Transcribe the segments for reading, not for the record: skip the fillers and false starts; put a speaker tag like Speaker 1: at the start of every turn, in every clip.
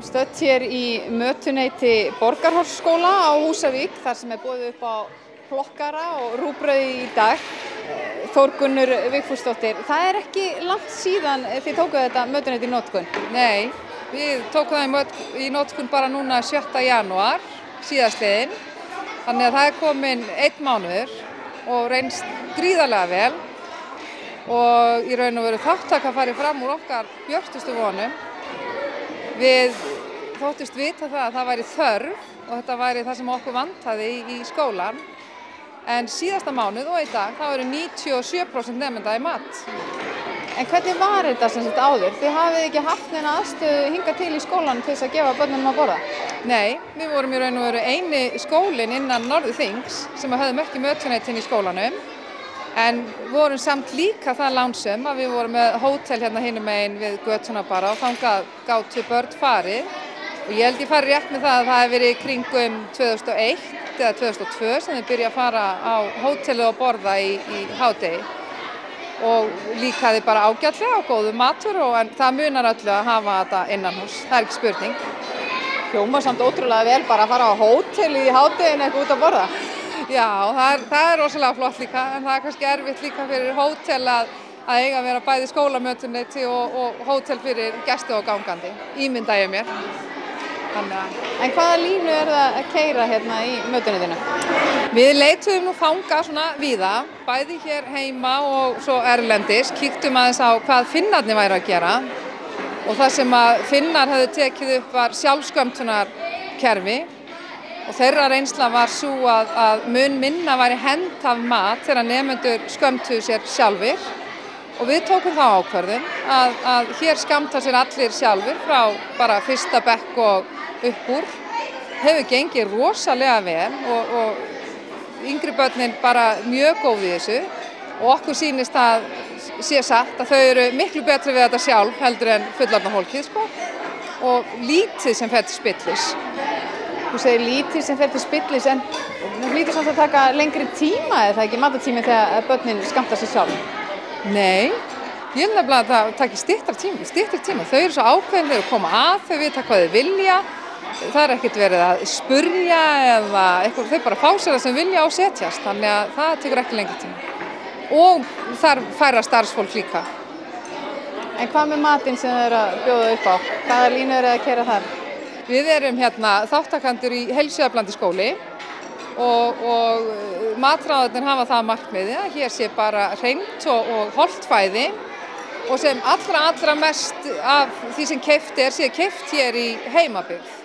Speaker 1: stödd hér í mötuneyti Borgarholtsskóla á Húsavík þar sem boðið upp á plokkara og rúgbrauð í dag. Þórgunnur Vigfúsdóttir, það ekki langt síðan þið tókuð þetta mötuneyti í notkun?
Speaker 2: Nei, við tókum það í notkun bara núna 7. janúar síðastliðinn. Þannig að það kominn 1 mánuður og reynst gríðarlega vel og í raun og veru þáttaka farið fram úr okkar björtustu vonum. Við þóttust vita það að það væri þörf og þetta væri það sem okkur vantaði í skólan. En síðasta mánuð og í dag þá eru 97% nemenda í mat.
Speaker 1: En hvernig var þetta sem sagt áður? Þið hafið ekki haft neina aðstöðu hingað til í skólanum til þess að gefa börnunum að borða?
Speaker 2: Nei, við vorum í raun og veru eini skólinn innan Norðurþings sem höfðum ekki mötuneytin í skólanum. En vorum samt líka það lánsöm að við vorum með hótel hérna hinum megin við götuna bara og þangað gátu börn farið. Og ég held ég fari rétt með það að það hefði verið í kringum 2001 eða 2002 sem þið byrja að fara á hótelið og borða í hádegi. Og líkaði bara ágætlega og góðu matur en það munar öllu að hafa þetta innanhús, það ekki spurning.
Speaker 1: Hljómar samt ótrúlega vel bara að fara á hótelið í hádeginu eitthvað út að borða.
Speaker 2: Já, það er rosalega flott líka, en það er kannski erfitt líka fyrir hótel að eiga að vera bæði skólamötuneyti og hótel fyrir gesti og gangandi, ímynda ég mér.
Speaker 1: En hvaða línu það að keyra hérna í mötuneytinu?
Speaker 2: Við leituðum nú fanga svona víða, bæði hér heima og svo erlendis, kíktum aðeins á hvað Finnarnir væru að gera og það sem að Finnar hefðu tekið upp var sjálfskömmtunarkerfi og þeirra reynsla var sú að mun minna væri hent af mat þegar nemendur skömmtuðu sér sjálfir og við tókum þá ákvörðun að hér skammta sér allir sjálfur frá bara 1. bekk og upp úr. Hefur gengið rosalega vel og yngri börnin bara mjög góð í þessu og okkur sýnist að sé satt að þau eru miklu betri við þetta sjálf heldur en fullorðna fólkið sko og lítið sem fer til spillis.
Speaker 1: Þú segir lítið sem fer til spillis en það hlýtur samt að taka lengri tíma eða það ekki matartími þegar börnin skammta sér sjálf?
Speaker 2: Nei, ég held nefnilega að það taki styttri tíma. Þau eru svo ákveðin, þau eru koma að, þau vita hvað þau vilja. Það er ekkert verið að spurja eða eitthvað, þau bara fá sér það sem vilja og setjast, þannig að það tekur ekki lengri tíma. Og þar færa starfsfólk líka.
Speaker 1: En hvað með matinn sem þau eru að bjóða upp á? Hvaða línu eru að keyra þar?
Speaker 2: Við erum hérna þáttakendur í heilsueflandi skóli og matráðarnir hafa það markmiði að hér sé bara hreint og hollt fæði og sem allra mest af því sem keypt sé keypt hér í heimabyggð.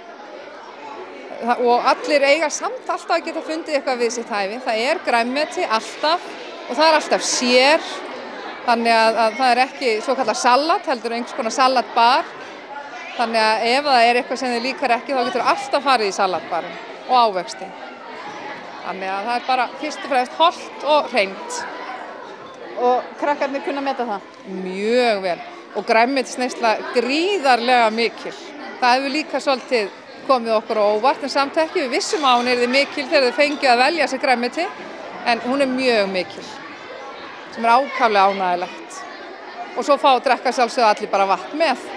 Speaker 2: Og allir eiga samt alltaf að geta fundið eitthvað við sitt hæfi. Það er grænmeti alltaf og það er alltaf sér, þannig að það er ekki svokallað salat, heldur einhvers konar salatbar. Þannig að ef það er eitthvað sem þið líkar ekki þá getur alltaf farið í salatbarinn og ávexti. Þannig að það er bara fyrst og fremst hollt og hreint.
Speaker 1: Og krakkarnir kunna meta það?
Speaker 2: Mjög vel og grænmetisneysla gríðarlega mikil. Það hefur líka svolítið komið okkur á óvart en samt ekki við vissum að hún yrði mikil þegar þau fengið að velja sér grænmeti en hún er mjög mikil sem er ákaflega ánægjulegt. Og svo fá að drekka sjálfsögðu allir bara vatn með.